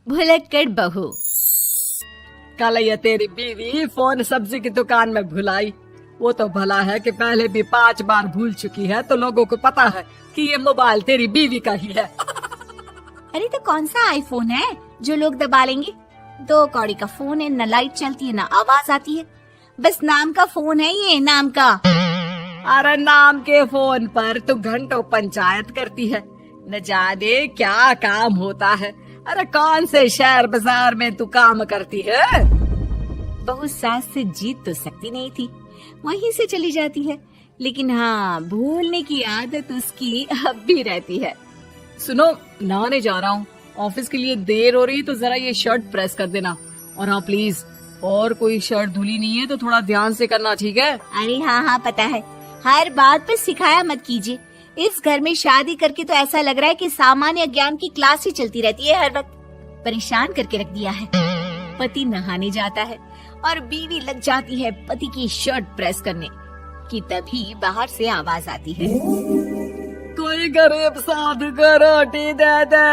भुलक्कड़ बहू। कल ये तेरी बीवी फोन सब्जी की दुकान में भुलाई। वो तो भला है कि पहले भी 5 बार भूल चुकी है, तो लोगों को पता है कि ये मोबाइल तेरी बीवी का ही है। अरे तो कौन सा आईफोन है जो लोग दबा लेंगे? 2 कौड़ी का फोन है, न लाइट चलती है न आवाज आती है, बस नाम का फोन है ये, नाम का। अरे नाम के फोन पर तू घंटों पंचायत करती है, न जाने क्या काम होता है। अरे कौन से शहर बाजार में तू काम करती है? बहू सास से जीत तो सकती नहीं थी, वहीं से चली जाती है, लेकिन हाँ भूलने की आदत उसकी अब भी रहती है। सुनो, नहाने जा रहा हूँ, ऑफिस के लिए देर हो रही है, तो जरा ये शर्ट प्रेस कर देना। और हाँ प्लीज, और कोई शर्ट धुली नहीं है तो थोड़ा ध्यान से करना, ठीक है? अरे हाँ पता है, हर बात पर सिखाया मत कीजिए। इस घर में शादी करके तो ऐसा लग रहा है कि सामान्य ज्ञान की क्लास ही चलती रहती है, हर वक्त परेशान करके रख दिया है। पति नहाने जाता है और बीवी लग जाती है पति की शर्ट प्रेस करने कि तभी बाहर से आवाज आती है, कोई गरीब साधु को रोटी दे दे।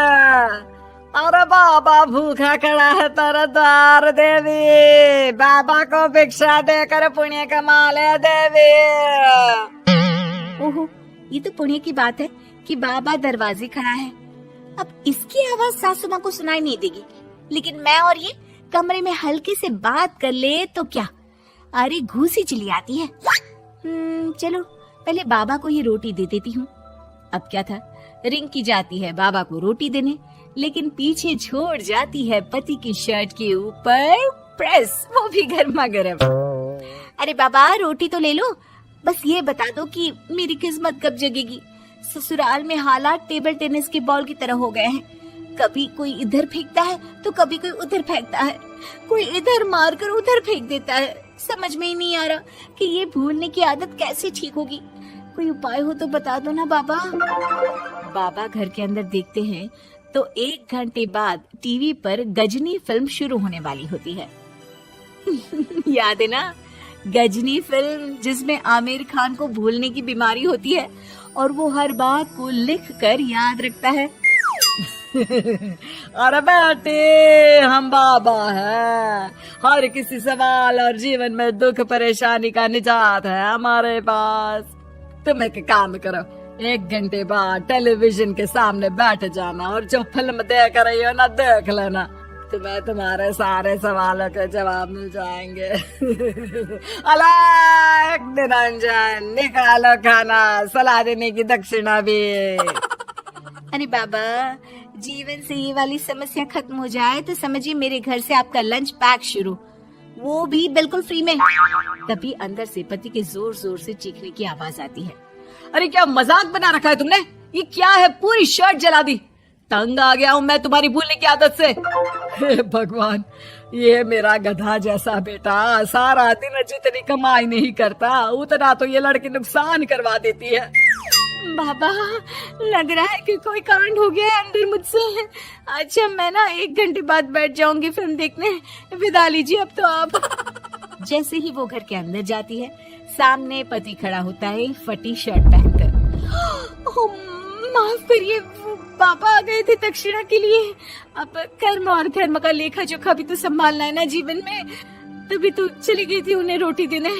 अरे बाबा भूखा खड़ा है तेरे द्वार देवी, बाबा को भिक्षा देकर पुण्य कमा ले देवी। ओहो, ये तो पुण्य की बात है कि बाबा दरवाजे खड़ा है। अब इसकी आवाज सासू माँ को सुनाई नहीं देगी, लेकिन मैं और ये कमरे में हल्के से बात कर ले तो क्या, अरे घूसी चली आती है। चलो पहले बाबा को ये रोटी दे देती हूँ। अब क्या था, रिंकी जाती है बाबा को रोटी देने, लेकिन पीछे छोड़ जाती है पति की शर्ट के ऊपर प्रेस, वो भी गर्मा गर्म। अरे बाबा रोटी तो ले लो, बस ये बता दो कि मेरी किस्मत कब जगेगी। ससुराल में हालात टेबल टेनिस के बॉल की तरह हो गए हैं, कभी कोई इधर फेंकता है तो कभी कोई उधर फेंकता है, कोई इधर मारकर उधर फेंक देता है। समझ में ही नहीं आ रहा कि ये भूलने की आदत कैसे ठीक होगी। कोई उपाय हो तो बता दो ना बाबा। बाबा घर के अंदर देखते हैं तो 1 घंटे बाद टीवी पर गजनी फिल्म शुरू होने वाली होती है। याद है ना, गजनी फिल्म जिसमें आमिर खान को भूलने की बीमारी होती है और वो हर बात को लिख कर याद रखता है। अरे बेटे, हम बाबा हैं, हर किसी सवाल और जीवन में दुख परेशानी का निजात है हमारे पास। तुम एक काम करो, 1 घंटे बाद टेलीविजन के सामने बैठ जाना और जो फिल्म देख रही हो ना देख लेना, तुम्हें तुम्हारे सारे सवालों के जवाब मिल जाएंगे। अलग निरंजन, निकालो खाना, सलाह देने की दक्षिणा भी। अरे बाबा, जीवन से ये वाली समस्या खत्म हो जाए तो समझिए मेरे घर से आपका लंच पैक शुरू, वो भी बिल्कुल फ्री में। तभी अंदर से पति के जोर जोर से चीखने की आवाज आती है। अरे क्या मजाक बना रखा है तुमने? ये क्या है, पूरी शर्ट जला दी। तंग आ गया हूँ मैं तुम्हारी भूलने की आदत से। हे भगवान, ये मेरा गधा जैसा बेटा सारा दिन जितनी कमाई नहीं करता उतना तो ये लड़की नुकसान करवा देती है। बाबा, लग रहा है कि कोई कांड हो गया है अंदर मुझसे। अच्छा मैं ना 1 घंटे बाद बैठ जाऊंगी फिल्म देखने, विदा लीजिए अब तो आप। जैसे ही वो घर के अंदर जाती है, सामने पति खड़ा होता है फटी शर्ट पहनकर। माफ करिए, पापा आ गए थे दक्षिणा के लिए। अब कर्म और धर्म का लेखा जोखा भी तो संभालना है ना जीवन में, तभी तो चली गई थी उन्हें रोटी देने।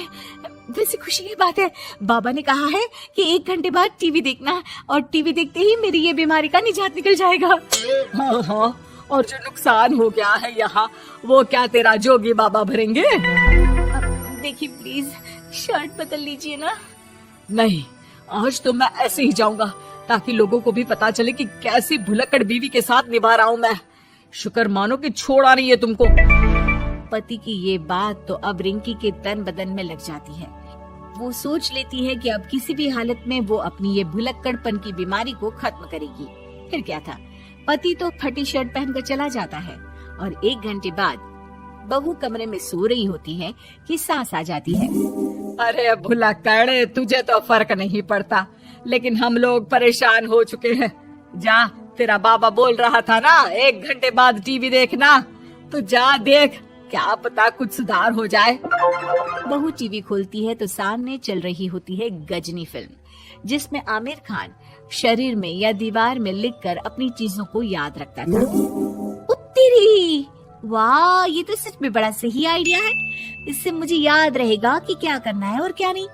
वैसे खुशी की बात है, बाबा ने कहा है कि 1 घंटे बाद टीवी देखना, और टीवी देखते ही मेरी ये बीमारी का निजात निकल जाएगा। हाँ, और जो नुकसान हो गया है यहाँ, वो क्या तेरा जोगी बाबा भरेंगे? देखिए प्लीज, शर्ट बदल लीजिए ना। नहीं, आज तो मैं ऐसे ही जाऊंगा ताकि लोगों को भी पता चले कि कैसी भुलक्कड़ बीवी के साथ निभा रहा हूँ मैं। शुक्र मानो कि छोड़ा नहीं है तुमको। पति की ये बात तो अब रिंकी के तन बदन में लग जाती है। वो सोच लेती है कि अब किसी भी हालत में वो अपनी ये भुलक्कड़पन की बीमारी को खत्म करेगी। फिर क्या था, पति तो फटी शर्ट पहनकर चला जाता है और 1 घंटे बाद बहू कमरे में सो रही होती है कि सास आ जाती है। अरे भुलक्कड़, तुझे तो फर्क नहीं पड़ता, लेकिन हम लोग परेशान हो चुके हैं। जा, तेरा बाबा बोल रहा था ना 1 घंटे बाद टीवी देखना, तो जा देख, क्या पता कुछ सुधार हो जाए। बहू टीवी खोलती है तो सामने चल रही होती है गजनी फिल्म, जिसमें आमिर खान शरीर में या दीवार में लिखकर अपनी चीजों को याद रखता था। उतनी तेरी, वाह, ये तो सच में बड़ा सही आइडिया है। इससे मुझे याद रहेगा कि क्या करना है और क्या नहीं।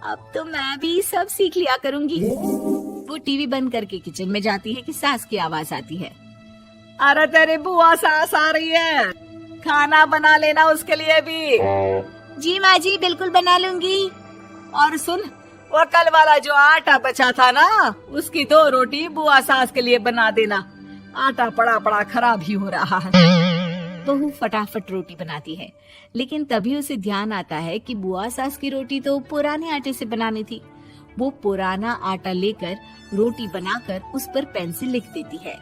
अब तो मैं भी सब सीख लिया करूंगी। वो टीवी बंद करके किचन में जाती है कि सास की आवाज आती है। अरे तेरी बुआ सास आ रही है, खाना बना लेना उसके लिए भी। जी माँ जी, बिल्कुल बना लूंगी। और सुन, वो कल वाला जो आटा बचा था ना, उसकी 2 रोटी बुआ सास के लिए बना देना। आटा पड़ा पड़ा खराब ही हो रहा है। बहू फटाफट रोटी बनाती है, लेकिन तभी उसे ध्यान आता है कि बुआ सास की रोटी तो पुराने आटे से बनानी थी। वो पुराना आटा लेकर रोटी बनाकर उस पर पेन से लिख देती है,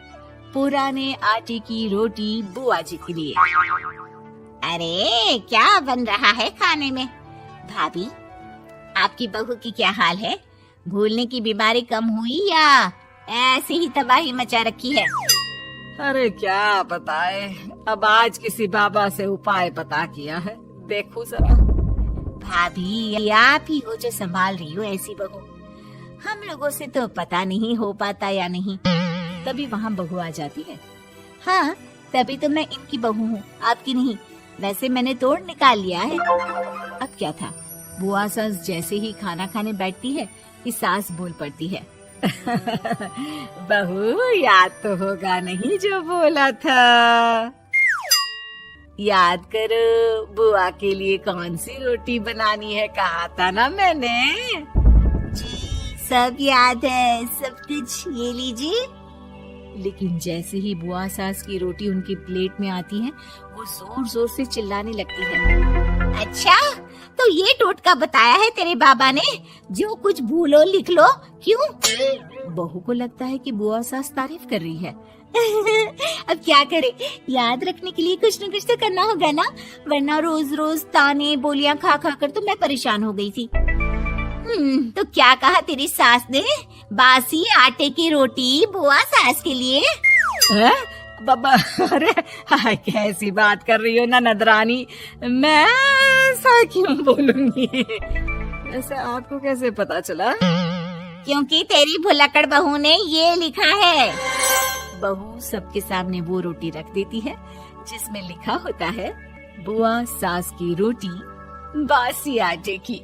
पुराने आटे की रोटी बुआ जी के लिए। अरे क्या बन रहा है खाने में? भाभी, आपकी बहू की क्या हाल है? भूलने की बीमारी कम हुई या ऐसे ही तबाही मचा रखी है? अरे क्या बताए, अब आज किसी बाबा से उपाय पता किया है, देखो जरा। भाभी, आप ही हो जो संभाल रही हो ऐसी बहू। हम लोगों से तो पता नहीं हो पाता या नहीं। तभी वहाँ बहू आ जाती है। हाँ, तभी तो मैं इनकी बहू हूँ, आपकी नहीं। वैसे मैंने तोड़ निकाल लिया है। अब क्या था, बुआ सास जैसे ही खाना खाने बैठती है कि सास बोल पड़ती है। बहू, याद तो होगा नहीं जो बोला था? याद करो, बुआ के लिए कौन सी रोटी बनानी है, कहा था ना मैंने। जी, सब याद है, सब कुछ। ये लीजिए। लेकिन जैसे ही बुआ सास की रोटी उनकी प्लेट में आती है, वो जोर जोर से चिल्लाने लगती है। अच्छा, तो ये टोटका बताया है तेरे बाबा ने, जो कुछ भूलो लिख लो, क्यों? बहू को लगता है कि बुआ सास तारीफ कर रही है। अब क्या करे, याद रखने के लिए कुछ न कुछ तो करना होगा ना, वरना रोज रोज ताने बोलियां खा खा कर तो मैं परेशान हो गई थी। तो क्या कहा तेरी सास ने? बासी आटे की रोटी बुआ सास के लिए? है? बाबा, अरे कैसी बात कर रही हो ना नदरानी, मैं ऐसा क्यों बोलूंगी? ऐसे आपको कैसे पता चला? क्योंकि तेरी भुलक्कड़ बहू ने ये लिखा है। बहू सबके सामने वो रोटी रख देती है जिसमें लिखा होता है, बुआ सास की रोटी बासी आटे की।